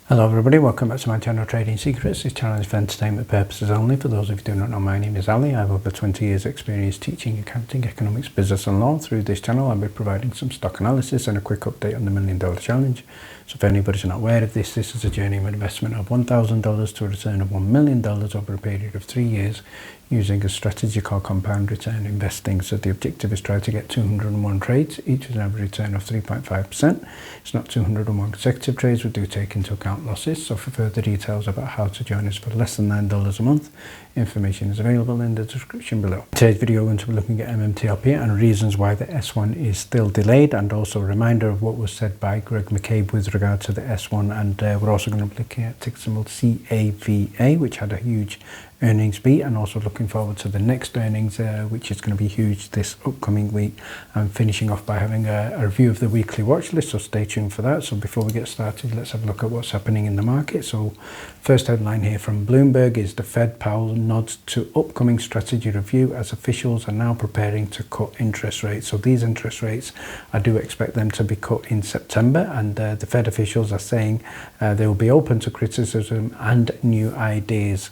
Hello everybody, welcome back to my channel Trading Secrets. This channel is for entertainment purposes only. For those of you who do not know, my name is Ali. I have over 20 years experience teaching accounting, economics, business and law. Through this channel I'll be providing some stock analysis and a quick update on the $1 Million Challenge. So if anybody's not aware of this is a journey of investment of $1,000 to a return of $1 million over a period of 3 years using a strategy called compound return investing. So the objective is try to get 201 trades, each with an average return of 3.5%. It's not 201 consecutive trades, we do take into account losses. So for further details about how to join us for less than $9 a month, information is available in the description below. Today's video we're going to be looking at MMTLP and reasons why the S1 is still delayed, and also a reminder of what was said by Greg McCabe with regard to the S1. And we're also going to be looking at ticker symbol CAVA, which had a huge earnings beat, and also looking forward to the next earnings, which is going to be huge this upcoming week, and finishing off by having a review of the weekly watch list, so stay tuned for that. So before we get started, let's have a look at what's happening in the market. So first headline here from Bloomberg is the Fed Powell nods to upcoming strategy review as officials are now preparing to cut interest rates. So these interest rates, I do expect them to be cut in September, and the Fed officials are saying they will be open to criticism and new ideas.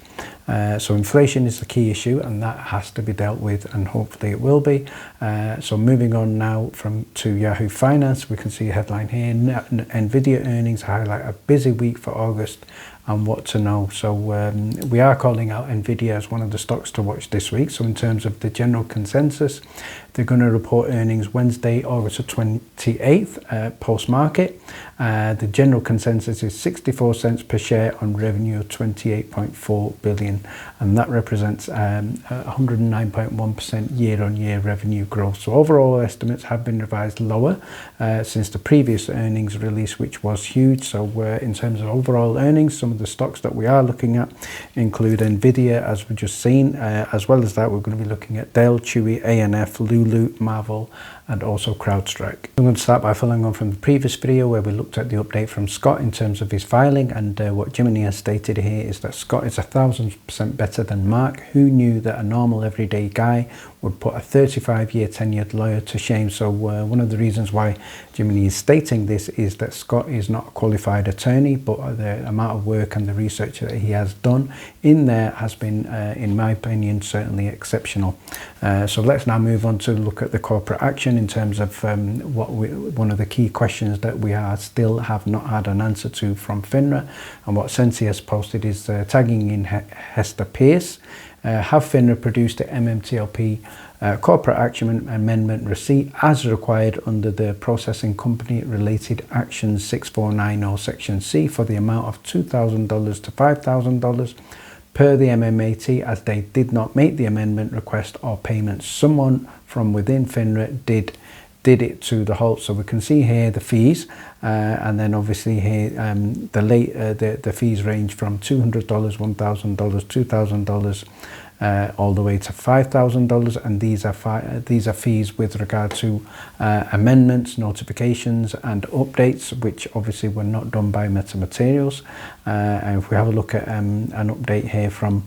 So inflation is the key issue, and that has to be dealt with, and hopefully it will be. So moving on now to Yahoo Finance, we can see a headline here, Nvidia earnings highlight a busy week for August and what to know. So we are calling out Nvidia as one of the stocks to watch this week. So in terms of the general consensus, they're going to report earnings Wednesday, August the 28th, post-market. The general consensus is 64 cents per share on revenue of 28.4 billion, and that represents 109.1% year-on-year revenue growth. So overall estimates have been revised lower since the previous earnings release, which was huge. So in terms of overall earnings, some of the stocks that we are looking at include Nvidia, as we've just seen. As well as that, we're going to be looking at Dell, Chewy, A&F, Lulu, Marvel, and also CrowdStrike. I'm going to start by following on from the previous video where we looked at the update from Scott in terms of his filing, and what Jiminy has stated here is that Scott is 1,000% better than Mark, who knew that a normal everyday guy would put a 35-year tenured lawyer to shame. So one of the reasons why Jiminy is stating this is that Scott is not a qualified attorney, but the amount of work and the research that he has done in there has been, in my opinion, certainly exceptional. So let's now move on to look at the corporate action in terms of one of the key questions that we still have not had an answer to from FINRA, and what Sensi has posted is tagging in Hester Pierce. Have FINRA produced the MMTLP corporate action amendment receipt as required under the Processing Company Related Actions 6490 Section C for the amount of $2,000 to $5,000 per the MMAT, as they did not make the amendment request or payment. Someone from within FINRA did it to the halt. So we can see here the fees, and then obviously here the fees range from $200, $1,000, $2,000, all the way to $5,000, and these are fees with regard to amendments, notifications, and updates, which obviously were not done by Metamaterials. And if we have a look at an update here from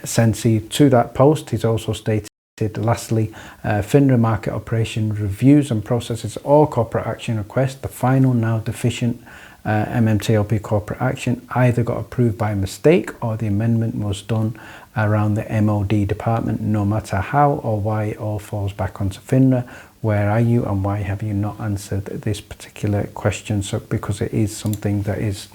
Sensi to that post, he's also stated, lastly, FINRA market operation reviews and processes all corporate action requests. The final, now deficient MMTLP corporate action either got approved by mistake or the amendment was done around the MOD department. No matter how or why, it all falls back onto FINRA. Where are you, and why have you not answered this particular question? So because it is something that is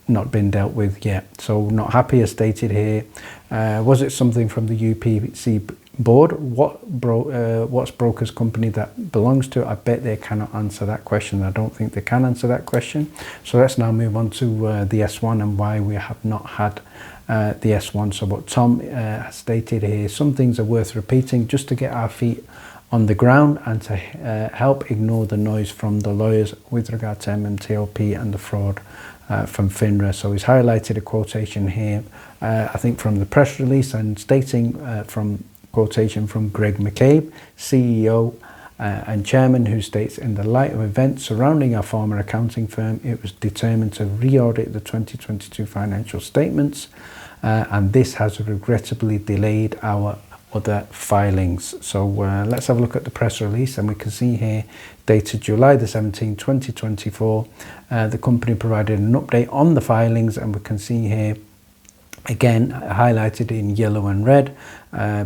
not been dealt with yet. So not happy as stated here. Was it something from the UPC board? What's broker's company that belongs to? I bet they cannot answer that question. I don't think they can answer that question. So let's now move on to the S1 and why we have not had the S1. So what Tom has stated here, some things are worth repeating just to get our feet on the ground and to help ignore the noise from the lawyers with regard to MMTLP and the fraud from FINRA. So he's highlighted a quotation here, I think from the press release, and stating from quotation from Greg McCabe, CEO and chairman, who states, in the light of events surrounding our former accounting firm, it was determined to re-audit the 2022 financial statements, and this has regrettably delayed our other filings. So let's have a look at the press release, and we can see here dated July the 17th 2024, the company provided an update on the filings, and we can see here again highlighted in yellow and red.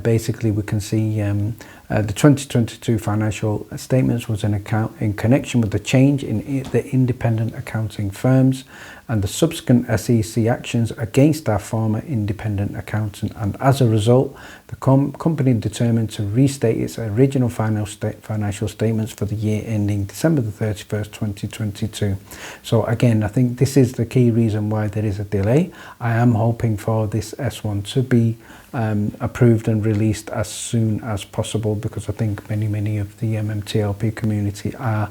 Basically we can see the 2022 financial statements was in connection with the change in the independent accounting firms and the subsequent SEC actions against our former independent accountant, and as a result the company determined to restate its original financial statements for the year ending December the 31st 2022. So again, I think this is the key reason why there is a delay. I am hoping for this S1 to be approved and released as soon as possible, because I think many of the MMTLP community are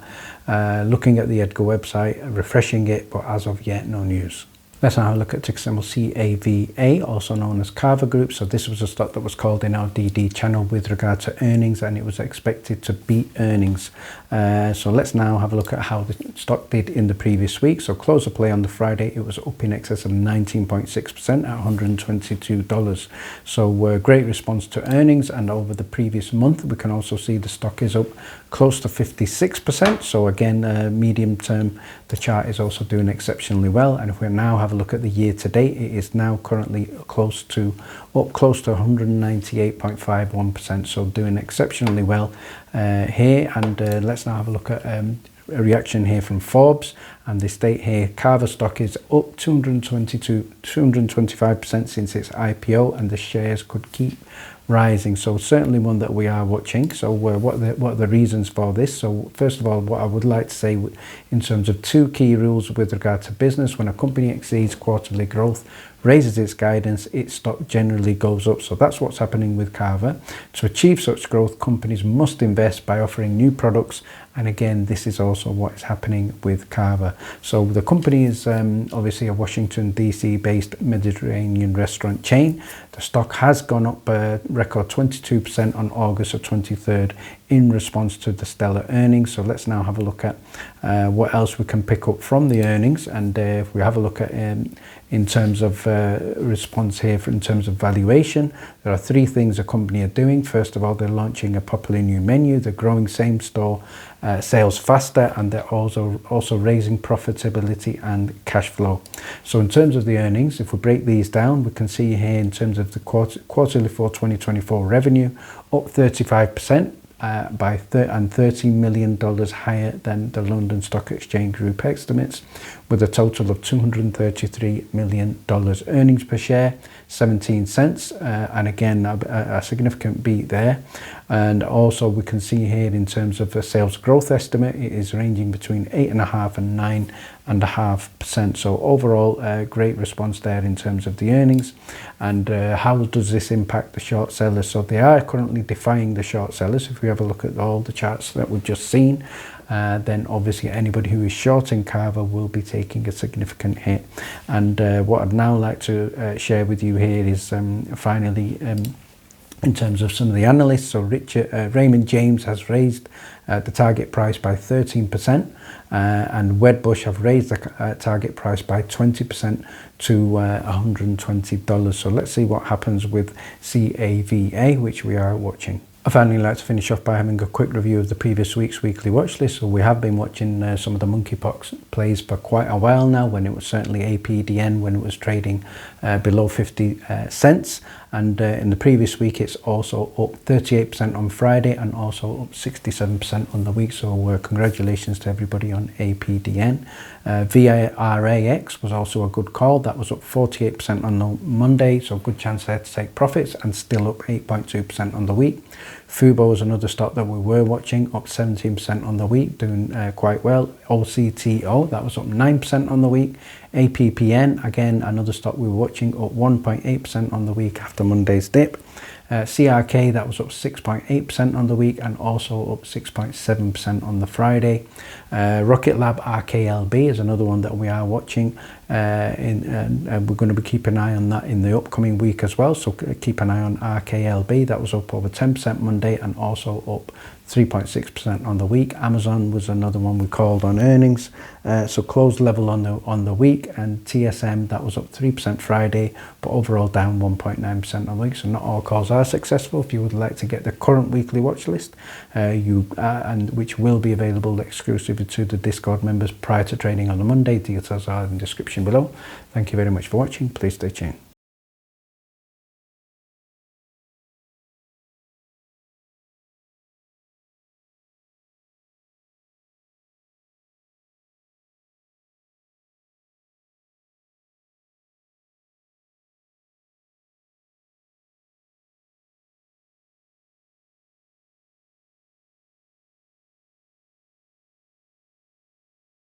looking at the Edgar website, refreshing it, but as of yet no news. Let's now have a look at ticker symbol CAVA, also known as Cava Group. So this was a stock that was called in our DD channel with regard to earnings, and it was expected to beat earnings. So let's now have a look at how the stock did in the previous week. So close of play on the Friday, it was up in excess of 19.6% at $122. So great response to earnings, and over the previous month we can also see the stock is up close to 56%. So again, medium term, the chart is also doing exceptionally well. And if we now have a look at the year to date, it is now currently up close to 198.51%. So doing exceptionally well here. And let's now have a look at a reaction here from Forbes, and they state here Cava stock is up 225% since its IPO, and the shares could keep rising. So certainly one that we are watching. So what are the reasons for this? So first of all, what I would like to say in terms of two key rules with regard to business: when a company exceeds quarterly growth, raises its guidance, its stock generally goes up. So that's what's happening with Cava. To achieve such growth, companies must invest by offering new products, and again this is also what is happening with Cava. So the company is obviously a Washington DC based Mediterranean restaurant chain. The stock has gone up a record 22% on August the 23rd in response to the stellar earnings. So let's now have a look at what else we can pick up from the earnings. And if we have a look at in terms of response here, in terms of valuation, there are three things the company are doing. First of all, they're launching a popular new menu, they're growing same store sales faster, and they're also raising profitability and cash flow. So in terms of the earnings, if we break these down, we can see here in terms of the quarterly for 2024 revenue up 35%. By $30 million higher than the London Stock Exchange Group estimates, with a total of $233 million. Earnings per share 17 cents, and again a significant beat there. And also we can see here in terms of the sales growth estimate, it is ranging between 8.5% and 9.5%. So overall, great response there in terms of the earnings. And how does this impact the short sellers? So they are currently defying the short sellers. If we have a look at all the charts that we've just seen, then obviously anybody who is shorting Cava will be taking a significant hit. And what I'd now like to share with you here is finally in terms of some of the analysts. So Raymond James has raised the target price by 13%, and Wedbush have raised the target price by 20% to $120. So let's see what happens with CAVA, which we are watching. I finally like to finish off by having a quick review of the previous week's weekly watch list. So we have been watching some of the monkeypox plays for quite a while now, when it was certainly APDN, when it was trading below 50 cents. And in the previous week, it's also up 38% on Friday and also up 67% on the week. So congratulations to everybody on APDN. VRAX was also a good call. That was up 48% on the Monday, so good chance there to take profits, and still up 8.2% on the week. Fubo is another stock that we were watching, up 17% on the week, doing quite well. OCTO, that was up 9% on the week. APPN, again, another stock we were watching, up 1.8% on the week after Monday's dip. CRK, that was up 6.8% on the week and also up 6.7% on the Friday. Rocket Lab RKLB is another one that we are watching, and we're going to be keeping an eye on that in the upcoming week as well. So keep an eye on RKLB. That was up over 10% Monday and also up 3.6% on the week. Amazon was another one we called on earnings, so closed level on the week. And TSM, that was up 3% Friday, but overall down 1.9% on the week. So not all calls are successful. If you would like to get the current weekly watch list, and which will be available exclusively to the Discord members prior to trading on the Monday, details are in the description below. Thank you very much for watching. Please stay tuned.